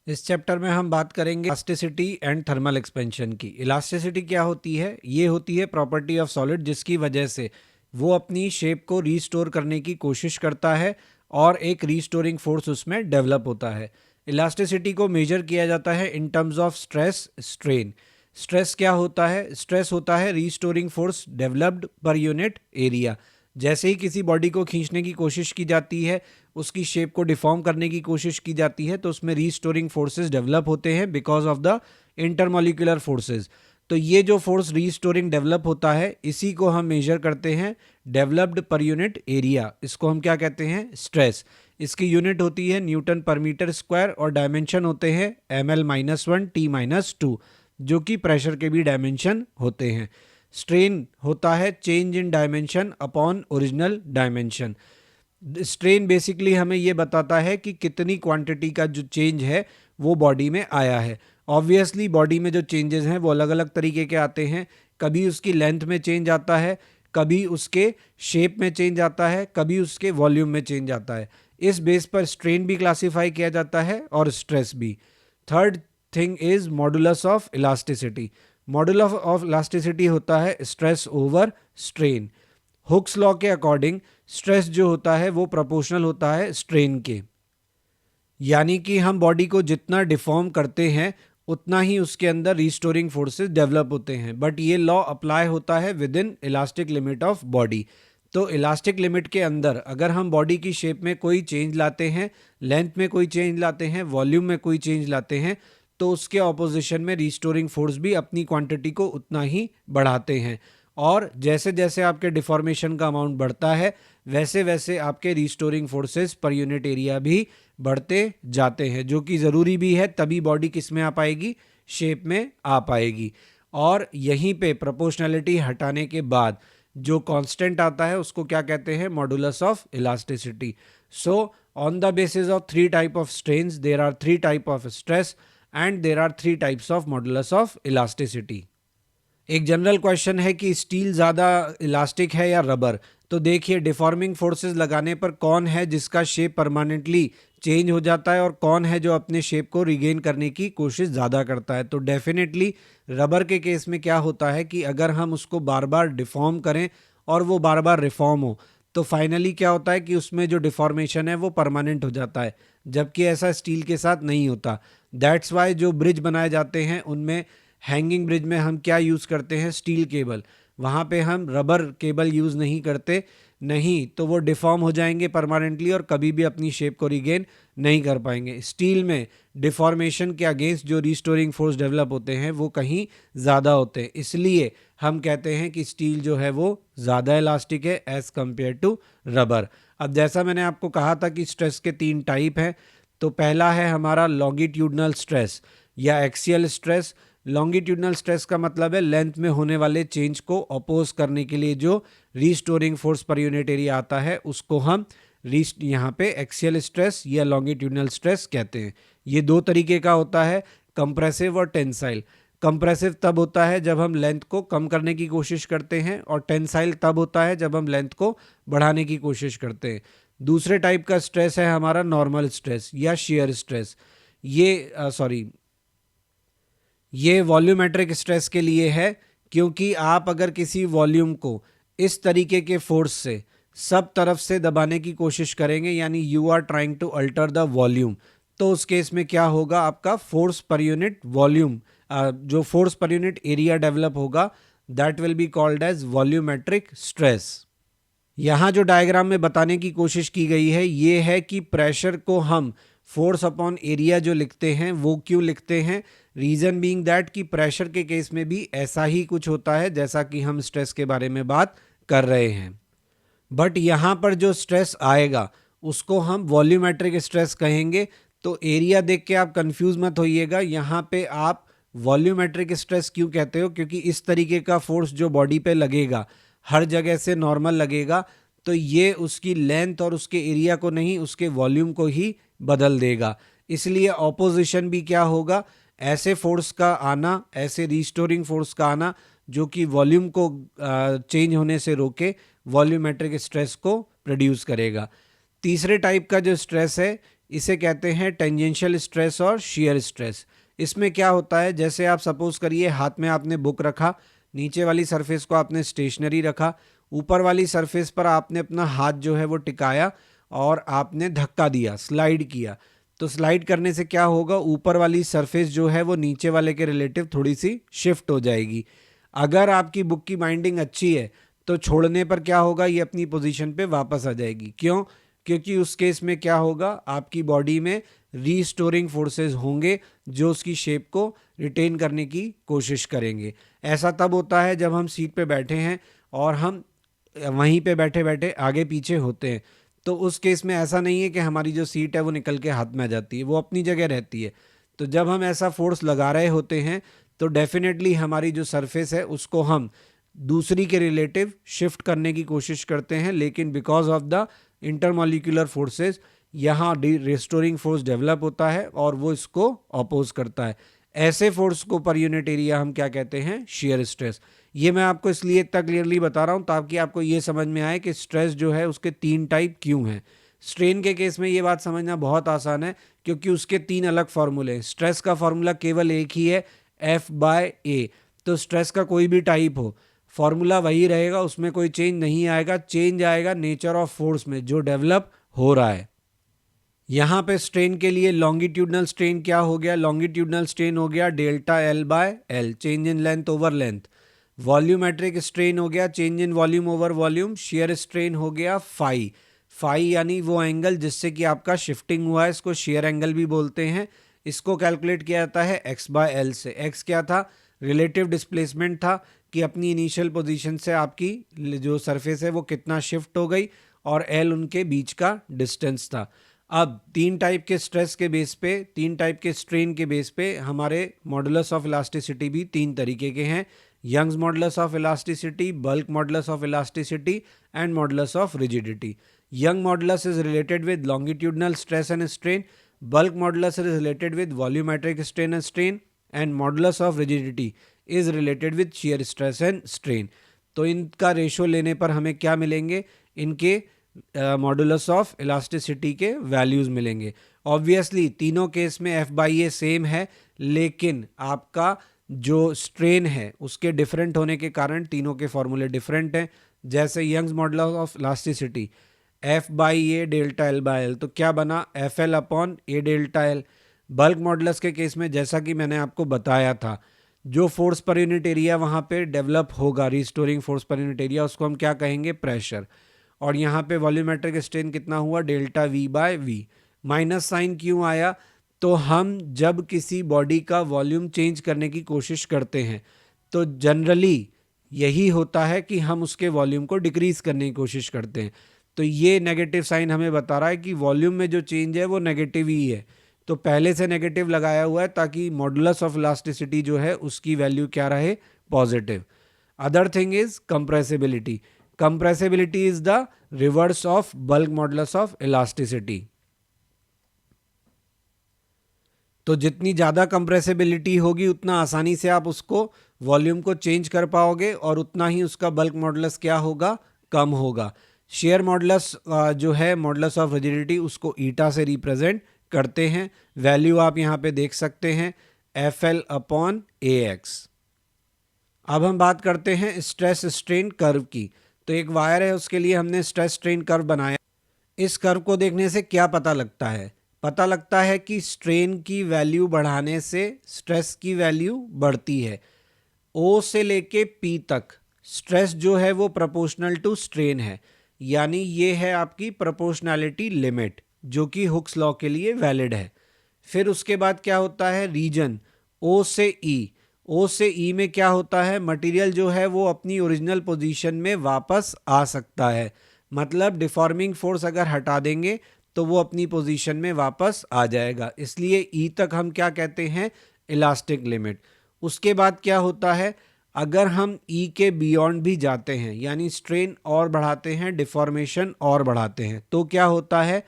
इस चैप्टर में हम बात करेंगे इलास्टिसिटी एंड थर्मल एक्सपेंशन की। इलास्टिसिटी क्या होती है? ये होती है प्रॉपर्टी ऑफ सॉलिड जिसकी वजह से वो अपनी शेप को रीस्टोर करने की कोशिश करता है और एक रीस्टोरिंग फोर्स उसमें डेवलप होता है। इलास्टिसिटी को मेजर किया जाता है in terms of stress strain. Stress क्या होता है? स्ट्रेस होता है रीस्टोरिंग फोर्स डेवलप्ड पर यूनिट एरिया। जैसे ही किसी बॉडी को खींचने की कोशिश की जाती है, उसकी शेप को डिफॉर्म करने की कोशिश की जाती है, तो उसमें रीस्टोरिंग फोर्सेस डेवलप होते हैं because of the intermolecular forces. तो ये जो फोर्स रीस्टोरिंग डेवलप होता है, इसी को हम मेजर करते हैं डेवलप्ड पर यूनिट एरिया। इसको हम क्या कहते हैं? स्ट्रेस। इसकी यूनिट होती है न्यूटन पर मीटर स्क्वायर और डायमेंशन होते हैं ml-1 t-2, जो कि प्रेशर के भी डायमेंशन होते हैं। स्ट्रेन होता है change in dimension upon original dimension. Strain basically हमें ये बताता है कि कितनी क्वांटिटी का जो चेंज है वो बॉडी में आया है। ऑब्वियसली बॉडी में जो चेंजेस हैं वो अलग अलग तरीके के आते हैं। कभी उसकी लेंथ में चेंज आता है, कभी उसके शेप में चेंज आता है, कभी उसके वॉल्यूम में चेंज आता है। इस बेस पर स्ट्रेन भी क्लासीफाई किया जाता है और स्ट्रेस भी। Third thing is modulus of elasticity. Modulus of elasticity होता है stress over strain. Hooke's law के अकॉर्डिंग स्ट्रेस जो होता है वो प्रोपोर्शनल होता है स्ट्रेन के, यानी कि हम बॉडी को जितना डिफॉर्म करते हैं उतना ही उसके अंदर रिस्टोरिंग फोर्सेस डेवलप होते हैं। बट ये लॉ अप्लाई होता है with in elastic limit of body. तो इलास्टिक लिमिट के अंदर अगर हम बॉडी की शेप में कोई चेंज लाते हैं, लेंथ में कोई चेंज लाते हैं, वॉल्यूम में कोई चेंज लाते हैं, तो उसके ऑपोजिशन में रिस्टोरिंग फोर्स भी अपनी क्वांटिटी को उतना ही बढ़ाते हैं। और जैसे जैसे आपके डिफॉर्मेशन का अमाउंट बढ़ता है, वैसे वैसे आपके रिस्टोरिंग फोर्सेस पर यूनिट एरिया भी बढ़ते जाते हैं, जो कि ज़रूरी भी है, तभी बॉडी किस में आ पाएगी? शेप में आ पाएगी। और यहीं पे प्रोपोर्शनैलिटी हटाने के बाद जो कांस्टेंट आता है उसको क्या कहते हैं? Modulus of elasticity. So on the basis of three type of strains there are three type of stress and there are three types of modulus of elasticity. एक जनरल क्वेश्चन है कि स्टील ज़्यादा इलास्टिक है या rubber? तो देखिए, deforming forces लगाने पर कौन है जिसका शेप परमानेंटली चेंज हो जाता है और कौन है जो अपने शेप को रिगेन करने की कोशिश ज़्यादा करता है? तो डेफिनेटली रबर के केस में क्या होता है कि अगर हम उसको बार बार डिफॉर्म करें और वो बार बार रिफॉर्म हो, तो फाइनली क्या होता है कि उसमें जो डिफॉर्मेशन है वो परमानेंट हो जाता है, जबकि ऐसा स्टील के साथ नहीं होता। दैट्स वाई जो ब्रिज बनाए जाते हैं उनमें, हैंगिंग ब्रिज में हम क्या यूज़ करते हैं? Steel cable. वहाँ पे हम रबर केबल यूज़ नहीं करते, नहीं तो वो डिफॉर्म हो जाएंगे परमानेंटली और कभी भी अपनी शेप को रिगेन नहीं कर पाएंगे। स्टील में डिफॉर्मेशन के अगेंस्ट जो रिस्टोरिंग फोर्स डेवलप होते हैं वो कहीं ज़्यादा होते हैं, इसलिए हम कहते हैं कि स्टील जो है वो ज़्यादा इलास्टिक है एज़ कम्पेयर टू रबर। अब जैसा मैंने आपको कहा था कि स्ट्रेस के तीन टाइप हैं, तो पहला है हमारा लॉन्गिट्यूडनल स्ट्रेस या एक्सियल स्ट्रेस। लॉन्गिट्यूडनल स्ट्रेस का मतलब है लेंथ में होने वाले चेंज को अपोज करने के लिए जो restoring force per unit area आता है उसको हम यहाँ पे एक्सियल स्ट्रेस या लॉन्गिट्यूडनल स्ट्रेस कहते हैं। ये दो तरीके का होता है, कंप्रेसिव और टेंसाइल। कंप्रेसिव तब होता है जब हम लेंथ को कम करने की कोशिश करते हैं और टेंसाइल तब होता है जब हम लेंथ को बढ़ाने की कोशिश करते हैं। दूसरे टाइप का स्ट्रेस है हमारा नॉर्मल स्ट्रेस या शेयर स्ट्रेस। ये वॉल्यूमेट्रिक स्ट्रेस के लिए है, क्योंकि आप अगर किसी वॉल्यूम को इस तरीके के फोर्स से सब तरफ से दबाने की कोशिश करेंगे, यानी you are trying to alter the volume, तो उस केस में क्या होगा? आपका फोर्स पर यूनिट वॉल्यूम, जो force per unit area develop होगा, that will be called as volumetric stress. यहाँ जो डायग्राम में बताने की कोशिश की गई है ये है कि प्रेशर को हम फोर्स अपॉन एरिया जो लिखते हैं वो क्यों लिखते हैं? रीज़न बीइंग दैट कि प्रेशर के केस में भी ऐसा ही कुछ होता है जैसा कि हम स्ट्रेस के बारे में बात कर रहे हैं, बट यहाँ पर जो स्ट्रेस आएगा उसको हम वॉल्यूमेट्रिक स्ट्रेस कहेंगे। तो एरिया देख के आप कंफ्यूज मत होइएगा, यहाँ पे आप वॉल्यूमेट्रिक स्ट्रेस क्यों कहते हो? क्योंकि इस तरीके का फोर्स जो बॉडी पे लगेगा, हर जगह से नॉर्मल लगेगा, तो ये उसकी लेंथ और उसके एरिया को नहीं, उसके वॉल्यूम को ही बदल देगा। इसलिए ऑपोजिशन भी क्या होगा? ऐसे फोर्स का आना, ऐसे रिस्टोरिंग फोर्स का आना जो कि वॉल्यूम को चेंज होने से रोके, वॉल्यूमेट्रिक स्ट्रेस को प्रोड्यूस करेगा। तीसरे टाइप का जो स्ट्रेस है इसे कहते हैं टेंजेंशियल स्ट्रेस और शियर स्ट्रेस। इसमें क्या होता है, जैसे आप सपोज करिए हाथ में आपने बुक रखा, नीचे वाली सरफेस को आपने स्टेशनरी रखा, ऊपर वाली सरफेस पर आपने अपना हाथ जो है वो टिकाया और आपने धक्का दिया, स्लाइड किया। तो स्लाइड करने से क्या होगा, ऊपर वाली सरफेस जो है वो नीचे वाले के रिलेटिव थोड़ी सी शिफ्ट हो जाएगी। अगर आपकी बुक की बाइंडिंग अच्छी है तो छोड़ने पर क्या होगा, ये अपनी पोजीशन पे वापस आ जाएगी। क्यों? क्योंकि उस केस में क्या होगा, आपकी बॉडी में रीस्टोरिंग फोर्सेस होंगे जो उसकी शेप को रिटेन करने की कोशिश करेंगे। ऐसा तब होता है जब हम सीट पे बैठे हैं और हम वहीं पे बैठे बैठे आगे पीछे होते हैं, तो उस केस में ऐसा नहीं है कि हमारी जो सीट है वो निकल के हाथ में आ जाती है, वो अपनी जगह रहती है। तो जब हम ऐसा फोर्स लगा रहे होते हैं तो डेफिनेटली हमारी जो सरफेस है उसको हम दूसरी के रिलेटिव शिफ्ट करने की कोशिश करते हैं, लेकिन because of the intermolecular forces यहाँ रिस्टोरिंग फोर्स डेवलप होता है और वो इसको अपोज करता है। ऐसे फोर्स को पर यूनिट एरिया हम क्या कहते हैं, शियर स्ट्रेस। ये मैं आपको इसलिए इतना क्लियरली बता रहा हूँ ताकि आपको ये समझ में आए कि स्ट्रेस जो है उसके 3 टाइप क्यों हैं। स्ट्रेन के केस में ये बात समझना बहुत आसान है क्योंकि उसके 3 अलग फार्मूले हैं। स्ट्रेस का फार्मूला केवल एक ही है, F/A। तो स्ट्रेस का कोई भी टाइप हो, फॉर्मूला वही रहेगा, उसमें कोई चेंज नहीं आएगा। चेंज आएगा नेचर ऑफ फोर्स में जो डेवलप हो रहा है। यहाँ पे स्ट्रेन के लिए लॉन्गिट्यूडनल स्ट्रेन क्या हो गया, लॉन्गिट्यूडनल स्ट्रेन हो गया delta L/L, change in length over length. Volumetric strain हो गया change in volume over volume. Shear strain हो गया फाई। फाई यानी वो एंगल जिससे कि आपका शिफ्टिंग हुआ है, इसको शियर एंगल भी बोलते हैं। इसको कैलकुलेट किया जाता है X/L से। X क्या था, रिलेटिव डिस्प्लेसमेंट था कि अपनी इनिशियल पोजीशन से आपकी जो सरफेस है वो कितना शिफ्ट हो गई, और L उनके बीच का डिस्टेंस था। अब 3 टाइप के स्ट्रेस के बेस पे, 3 टाइप के स्ट्रेन के बेस पे हमारे मॉडुलस ऑफ इलास्टिसिटी भी 3 तरीके के हैं। Young's modulus of elasticity, bulk modulus of elasticity and modulus of rigidity. Young modulus is related with longitudinal stress and strain, bulk modulus is related with volumetric strain and strain, and modulus of rigidity is related with shear stress and strain. तो इनका ratio लेने पर हमें क्या मिलेंगे, इनके modulus of elasticity के values मिलेंगे। ऑब्वियसली तीनों केस में F/A सेम है, लेकिन आपका जो स्ट्रेन है उसके डिफरेंट होने के कारण तीनों के फॉर्मूले डिफरेंट हैं। जैसे Young's modulus of elasticity F/A delta L/L, तो क्या बना, FL/A delta L। Bulk modulus के केस में जैसा कि मैंने आपको बताया था, जो फोर्स पर यूनिट एरिया वहाँ पे डेवलप होगा, restoring force per unit area, उसको हम क्या कहेंगे, प्रेशर। और यहाँ पे वॉल्यूमेट्रिक स्ट्रेन कितना हुआ, डेल्टा V/V। माइनस साइन क्यों आया, तो हम जब किसी बॉडी का वॉल्यूम चेंज करने की कोशिश करते हैं तो जनरली यही होता है कि हम उसके वॉल्यूम को डिक्रीज करने की कोशिश करते हैं। तो ये नेगेटिव साइन हमें बता रहा है कि वॉल्यूम में जो चेंज है वो नेगेटिव ही है। तो पहले से नेगेटिव लगाया हुआ है ताकि मॉडुलस ऑफ इलास्टिसिटी जो है उसकी वैल्यू क्या रहे, positive. Other thing is compressibility. Compressibility is the reverse of bulk modulus of elasticity. तो जितनी ज़्यादा कंप्रेसिबिलिटी होगी उतना आसानी से आप उसको वॉल्यूम को चेंज कर पाओगे और उतना ही उसका बल्क मॉडुलस क्या होगा, कम होगा। शेयर मॉडुलस जो है, मॉडुलस ऑफ रिजिडिटी, उसको ईटा से रिप्रेजेंट करते हैं। वैल्यू आप यहाँ पे देख सकते हैं, FL/AX। अब हम बात करते हैं स्ट्रेस स्ट्रेन कर्व की। तो एक वायर है, उसके लिए हमने स्ट्रेस स्ट्रेन कर्व बनाया। इस कर्व को देखने से क्या पता लगता है, पता लगता है कि स्ट्रेन की वैल्यू बढ़ाने से स्ट्रेस की वैल्यू बढ़ती है। O से लेके P तक स्ट्रेस जो है वो प्रोपोर्शनल टू स्ट्रेन है, यानी ये है आपकी प्रोपोर्शनैलिटी लिमिट जो कि हुक्स लॉ के लिए वैलिड है। फिर उसके बाद क्या होता है, रीजन O से E। O से E में क्या होता है, मटेरियल जो है वो अपनी ओरिजिनल पोजीशन में वापस आ सकता है। मतलब डिफॉर्मिंग फोर्स अगर हटा देंगे तो वो अपनी पोजीशन में वापस आ जाएगा, इसलिए E तक हम क्या कहते हैं, इलास्टिक लिमिट। उसके बाद क्या होता है, अगर हम E के बियॉन्ड भी जाते हैं, यानी स्ट्रेन और बढ़ाते हैं, डिफॉर्मेशन और बढ़ाते हैं, तो क्या होता है,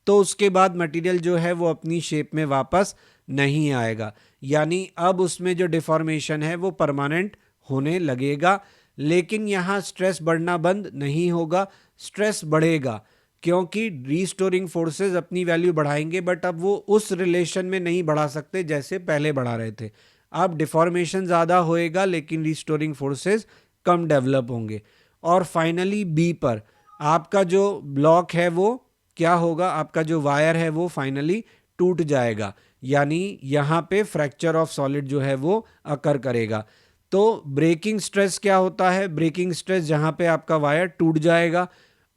तो उसके बाद मटेरियल जो है वो अपनी शेप में वापस नहीं आएगा, यानी अब उसमें जो डिफॉर्मेशन है वो परमानेंट होने लगेगा। लेकिन यहाँ स्ट्रेस बढ़ना बंद नहीं होगा, स्ट्रेस बढ़ेगा, क्योंकि रीस्टोरिंग फोर्सेस अपनी वैल्यू बढ़ाएंगे, बट अब वो उस रिलेशन में नहीं बढ़ा सकते जैसे पहले बढ़ा रहे थे। अब डिफॉर्मेशन ज़्यादा होएगा लेकिन रीस्टोरिंग फोर्सेस कम डेवलप होंगे। और फाइनली बी पर आपका जो ब्लॉक है वो क्या होगा, आपका जो वायर है वो फाइनली टूट जाएगा, यानी यहाँ पे फ्रैक्चर ऑफ सॉलिड जो है वो अकर करेगा। तो ब्रेकिंग स्ट्रेस क्या होता है, ब्रेकिंग स्ट्रेस जहाँ पे आपका वायर टूट जाएगा।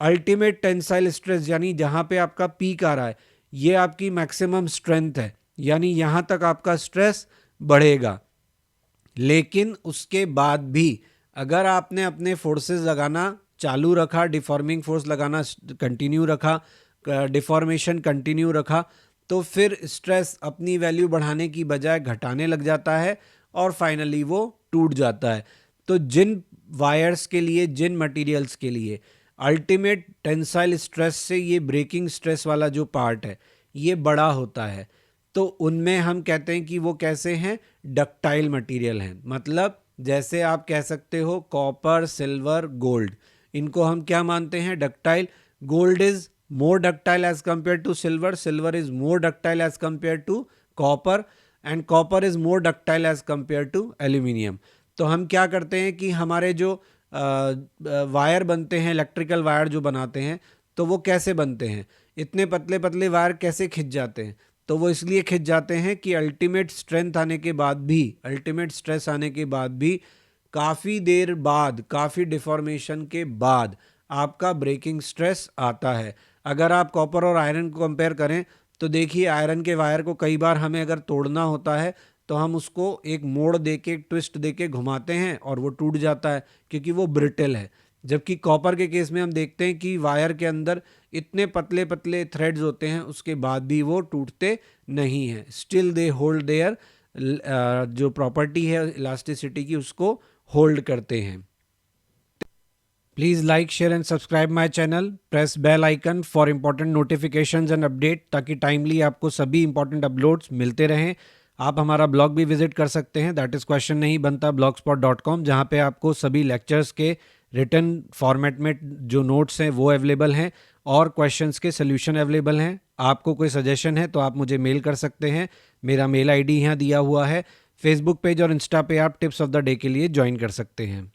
अल्टीमेट टेंसाइल स्ट्रेस यानी जहाँ पे आपका पीक आ रहा है, ये आपकी मैक्सिमम स्ट्रेंथ है, यानी यहाँ तक आपका स्ट्रेस बढ़ेगा। लेकिन उसके बाद भी अगर आपने अपने फोर्सेस लगाना चालू रखा, डिफॉर्मिंग फोर्स लगाना कंटिन्यू रखा, डिफॉर्मेशन कंटिन्यू रखा, तो फिर स्ट्रेस अपनी वैल्यू बढ़ाने की बजाय घटाने लग जाता है और फाइनली वो टूट जाता है। तो जिन वायर्स के लिए, जिन मटेरियल्स के लिए अल्टीमेट टेंसाइल स्ट्रेस से ये ब्रेकिंग स्ट्रेस वाला जो पार्ट है ये बड़ा होता है, तो उनमें हम कहते हैं कि वो कैसे हैं, डक्टाइल मटेरियल हैं। मतलब जैसे आप कह सकते हो कॉपर, सिल्वर, गोल्ड, इनको हम क्या मानते हैं, ductile. Gold is more ductile as compare to silver, silver is more ductile as compare to copper, and copper is more ductile as compare to aluminium. तो हम क्या करते हैं कि हमारे जो वायर बनते हैं, इलेक्ट्रिकल वायर जो बनाते हैं, तो वो कैसे बनते हैं, इतने पतले पतले वायर कैसे खिंच जाते हैं, तो वो इसलिए खिंच जाते हैं कि अल्टीमेट स्ट्रेंथ आने के बाद भी, अल्टीमेट स्ट्रेस आने के बाद भी काफ़ी देर बाद, काफ़ी डिफॉर्मेशन के बाद आपका ब्रेकिंग स्ट्रेस आता है। अगर आप कॉपर और आयरन को कंपेयर करें तो देखिए, आयरन के वायर को कई बार हमें अगर तोड़ना होता है तो हम उसको एक मोड़ दे के, ट्विस्ट दे के घुमाते हैं और वो टूट जाता है क्योंकि वो ब्रिटल है। जबकि कॉपर के केस में हम देखते हैं कि वायर के अंदर इतने पतले पतले थ्रेड्स होते हैं, उसके बाद भी वो टूटते नहीं हैं, स्टिल दे होल्ड देयर, जो प्रॉपर्टी है इलास्टिसिटी की उसको होल्ड करते हैं। Please like, share and subscribe my channel, press bell icon for important notifications and update, ताकि टाइमली आपको सभी इंपॉर्टेंट अपलोड्स मिलते रहें। आप हमारा ब्लॉग भी विजिट कर सकते हैं, दैट इज़ क्वेश्चन नहीं बनता blogspot.com, जहाँ पे आपको सभी लेक्चर्स के रिटन फॉर्मेट में जो नोट्स हैं वो अवेलेबल हैं और क्वेश्चंस के सोल्यूशन अवेलेबल हैं। आपको कोई सजेशन है तो आप मुझे मेल कर सकते हैं, मेरा मेल आईडी यहाँ दिया हुआ है। फेसबुक पेज और इंस्टा पे आप टिप्स ऑफ द डे के लिए ज्वाइन कर सकते हैं।